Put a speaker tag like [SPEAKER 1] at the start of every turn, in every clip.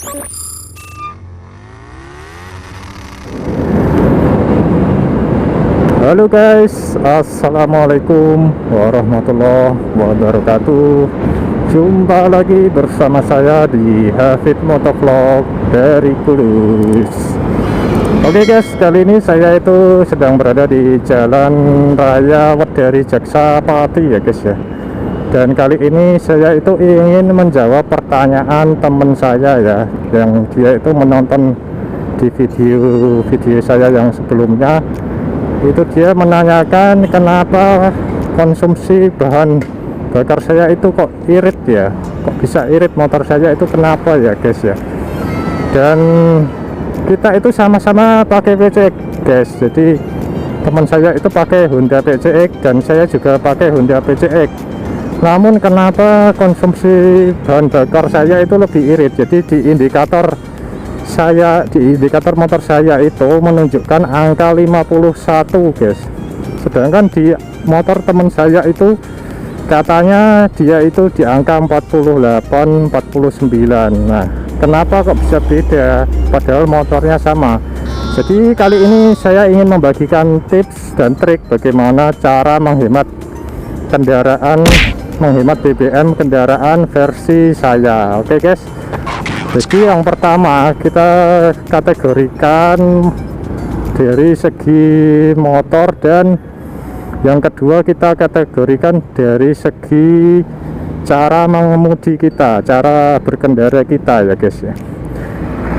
[SPEAKER 1] Halo guys, assalamualaikum warahmatullahi wabarakatuh. Jumpa lagi bersama saya di Hafid Motovlog dari Kudus. Oke guys, kali ini saya itu sedang berada di Jalan Raya Wedari Jaksapati ya guys ya. Dan kali ini saya itu ingin menjawab pertanyaan teman saya ya, yang dia itu menonton di video saya yang sebelumnya. Itu dia menanyakan kenapa konsumsi bahan bakar saya itu kok irit ya, kok bisa irit motor saya itu, kenapa ya guys ya. Dan kita itu sama-sama pakai PCX guys, jadi teman saya itu pakai Honda PCX dan saya juga pakai Honda PCX. Namun kenapa konsumsi bahan bakar saya itu lebih irit? Jadi di indikator motor saya itu menunjukkan angka 51 guys, sedangkan di motor teman saya itu katanya dia itu di angka 48 49. Nah, kenapa kok bisa beda padahal motornya sama? Jadi kali ini saya ingin membagikan tips dan trik bagaimana cara menghemat BBM kendaraan versi saya. Oke guys, jadi yang pertama kita kategorikan dari segi motor, dan yang kedua kita kategorikan dari segi cara mengemudi kita, cara berkendara kita ya guys ya.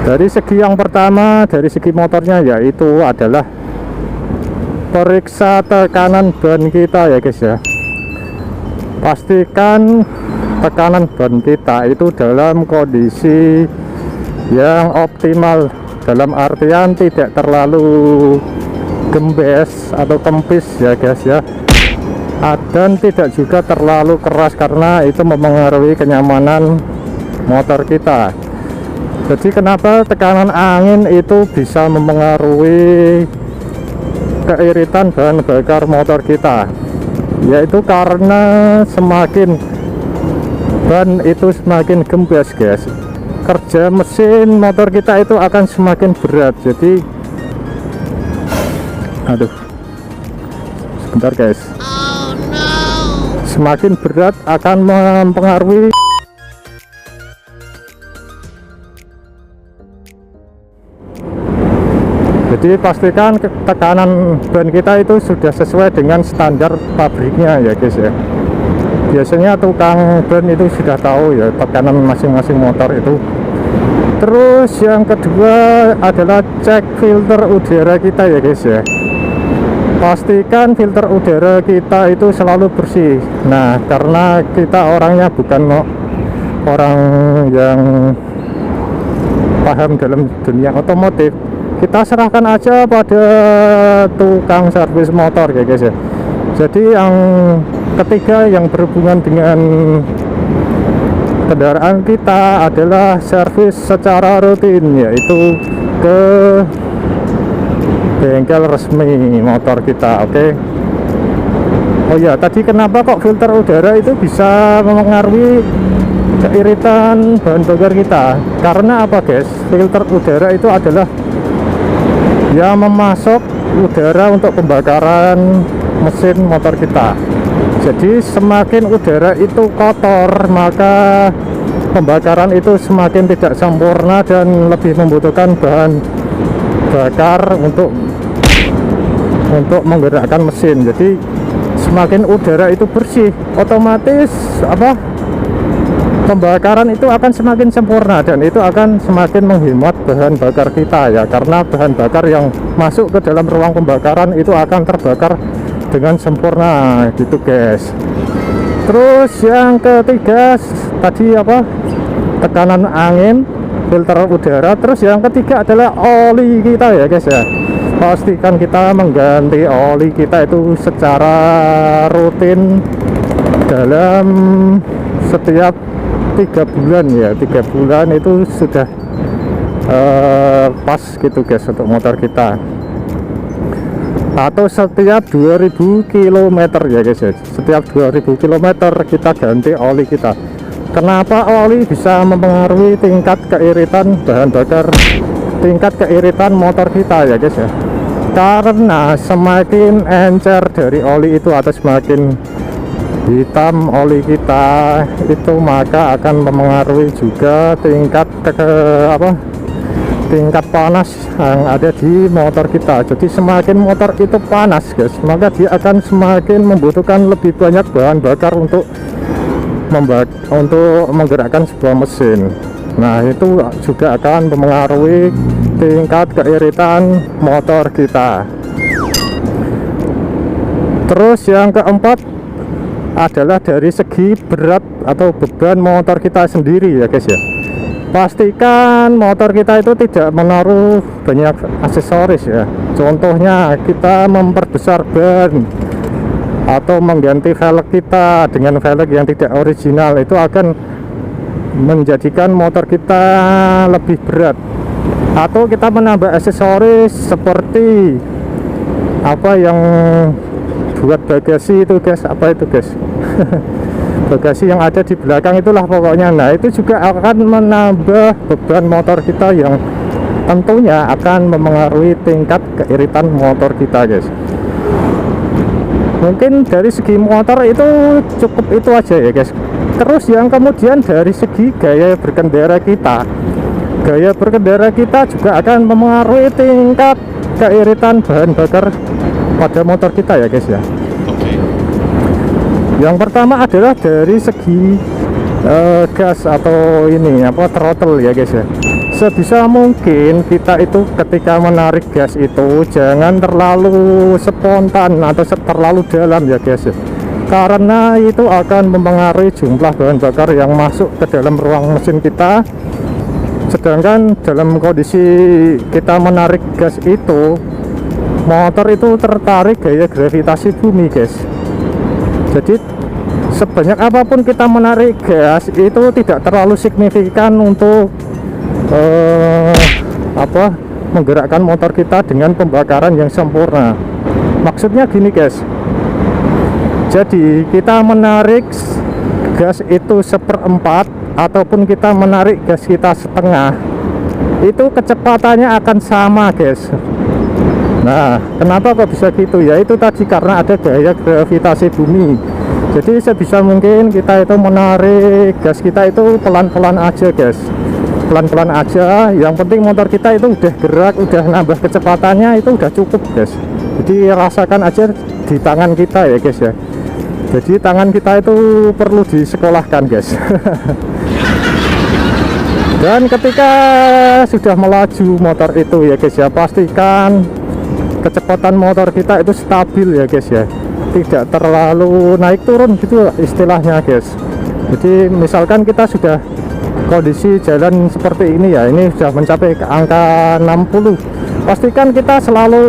[SPEAKER 1] Dari segi yang pertama, dari segi motornya, yaitu adalah periksa tekanan ban kita ya guys ya. Pastikan tekanan ban kita itu dalam kondisi yang optimal, dalam artian tidak terlalu gembes atau kempis ya guys ya, dan tidak juga terlalu keras karena itu mempengaruhi kenyamanan motor kita. Jadi kenapa tekanan angin itu bisa mempengaruhi keiritan bahan bakar motor kita, yaitu karena semakin ban itu semakin gembes guys, kerja mesin motor kita itu akan semakin berat. Jadi sebentar guys, semakin berat akan mempengaruhi. Jadi pastikan tekanan ban kita itu sudah sesuai dengan standar pabriknya ya guys ya. Biasanya tukang ban itu sudah tahu ya tekanan masing-masing motor itu. Terus yang kedua adalah cek filter udara kita ya guys ya. Pastikan filter udara kita itu selalu bersih. Nah, karena kita orangnya bukan orang yang paham dalam dunia otomotif, kita serahkan aja pada tukang servis motor ya guys ya. Jadi yang ketiga yang berhubungan dengan kendaraan kita adalah servis secara rutin, yaitu ke bengkel resmi motor kita. Oke. Oh ya, tadi kenapa kok filter udara itu bisa mempengaruhi keiritan bahan bakar kita? Karena apa guys? Filter udara itu adalah yang memasok udara untuk pembakaran mesin motor kita. Jadi semakin udara itu kotor, maka pembakaran itu semakin tidak sempurna dan lebih membutuhkan bahan bakar untuk menggerakkan mesin. Jadi semakin udara itu bersih, otomatis pembakaran itu akan semakin sempurna dan itu akan semakin menghemat bahan bakar kita ya, karena bahan bakar yang masuk ke dalam ruang pembakaran itu akan terbakar dengan sempurna gitu guys. Terus yang ketiga tadi tekanan angin, filter udara. Terus yang ketiga adalah oli kita ya guys ya. Pastikan kita mengganti oli kita itu secara rutin dalam setiap 3 bulan ya. 3 bulan itu sudah pas gitu guys untuk motor kita, atau setiap 2000 km ya guys ya. Setiap 2000 km kita ganti oli kita. Kenapa oli bisa mempengaruhi tingkat keiritan bahan bakar, tingkat keiritan motor kita ya guys ya? Karena semakin encer dari oli itu atau semakin hitam oli kita itu, maka akan mempengaruhi juga tingkat tingkat panas yang ada di motor kita. Jadi semakin motor itu panas guys, maka dia akan semakin membutuhkan lebih banyak bahan bakar untuk menggerakkan sebuah mesin. Nah, itu juga akan mempengaruhi tingkat keiritan motor kita. Terus yang keempat adalah dari segi berat atau beban motor kita sendiri ya guys ya. Pastikan motor kita itu tidak menaruh banyak aksesoris ya. Contohnya kita memperbesar ban atau mengganti velg kita dengan velg yang tidak original, itu akan menjadikan motor kita lebih berat. Atau kita menambah aksesoris seperti apa yang buat bagasi itu guys, apa itu guys bagasi yang ada di belakang itulah pokoknya. Nah, itu juga akan menambah beban motor kita yang tentunya akan mempengaruhi tingkat keiritan motor kita guys. Mungkin dari segi motor itu cukup itu aja ya guys. Terus yang kemudian dari segi gaya berkendara kita, gaya berkendara kita juga akan mempengaruhi tingkat keiritan bahan bakar pada motor kita ya guys ya. Yang pertama adalah dari segi gas atau ini throttle ya guys ya. Sebisa mungkin kita itu ketika menarik gas itu jangan terlalu spontan atau terlalu dalam ya guys ya. Karena itu akan mempengaruhi jumlah bahan bakar yang masuk ke dalam ruang mesin kita. Sedangkan dalam kondisi kita menarik gas itu, motor itu tertarik gaya gravitasi bumi guys. Jadi sebanyak apapun kita menarik gas itu tidak terlalu signifikan untuk menggerakkan motor kita dengan pembakaran yang sempurna. Maksudnya gini guys, jadi kita menarik gas itu 1/4 ataupun kita menarik gas kita setengah, itu kecepatannya akan sama guys. Nah, kenapa kok bisa gitu ya? Itu tadi karena ada gaya gravitasi bumi. Jadi sebisa mungkin kita itu menarik gas kita itu pelan-pelan aja guys, pelan-pelan aja. Yang penting motor kita itu udah gerak, udah nambah kecepatannya, itu udah cukup guys. Jadi rasakan aja di tangan kita ya guys ya. Jadi tangan kita itu perlu disekolahkan guys. Dan ketika sudah melaju motor itu ya guys ya, pastikan kecepatan motor kita itu stabil ya guys ya, tidak terlalu naik turun gitu istilahnya guys. Jadi misalkan kita sudah kondisi jalan seperti ini ya, ini sudah mencapai ke angka 60, pastikan kita selalu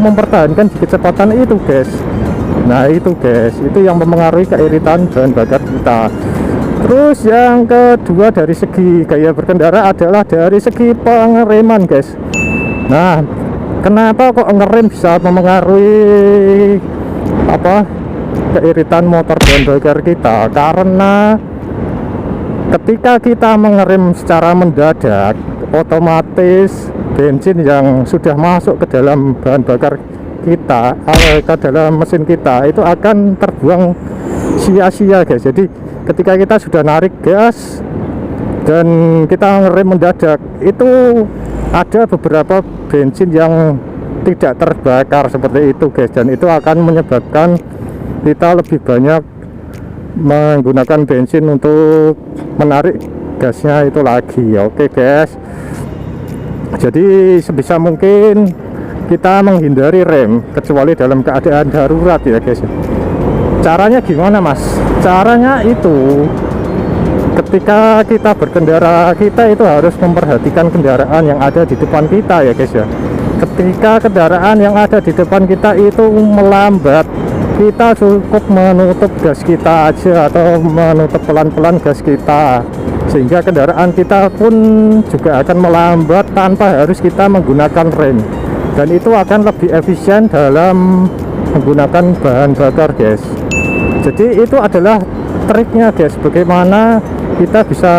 [SPEAKER 1] mempertahankan di kecepatan itu guys. Nah itu guys, itu yang mempengaruhi keiritan bahan bakar kita. Terus yang kedua dari segi gaya berkendara adalah dari segi pengereman guys. Nah, kenapa kok ngerem bisa mempengaruhi keiritan motor bahan bakar kita? Karena ketika kita mengerem secara mendadak, otomatis bensin yang sudah masuk ke dalam bahan bakar kita, ke dalam mesin kita, itu akan terbuang sia-sia guys. Jadi ketika kita sudah narik gas dan kita ngerem mendadak, itu ada beberapa bensin yang tidak terbakar seperti itu guys, dan itu akan menyebabkan kita lebih banyak menggunakan bensin untuk menarik gasnya itu lagi. Oke guys, jadi sebisa mungkin kita menghindari rem kecuali dalam keadaan darurat ya guys. Caranya gimana mas? Caranya itu ketika kita berkendara, kita itu harus memperhatikan kendaraan yang ada di depan kita ya guys ya. Ketika kendaraan yang ada di depan kita itu melambat, kita cukup menutup gas kita aja atau menutup pelan-pelan gas kita, sehingga kendaraan kita pun juga akan melambat tanpa harus kita menggunakan rem, dan itu akan lebih efisien dalam menggunakan bahan bakar guys. Jadi itu adalah triknya guys, bagaimana kita bisa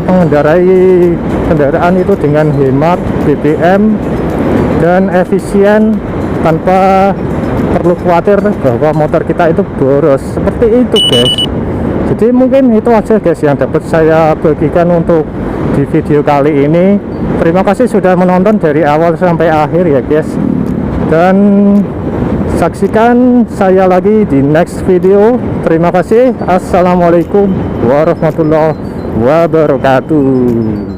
[SPEAKER 1] mengendarai kendaraan itu dengan hemat BBM dan efisien tanpa perlu khawatir bahwa motor kita itu boros. Seperti itu guys. Jadi mungkin itu aja guys yang dapat saya bagikan untuk di video kali ini. Terima kasih sudah menonton dari awal sampai akhir ya guys, dan saksikan saya lagi di next video. Terima kasih. Assalamualaikum warahmatullahi wabarakatuh.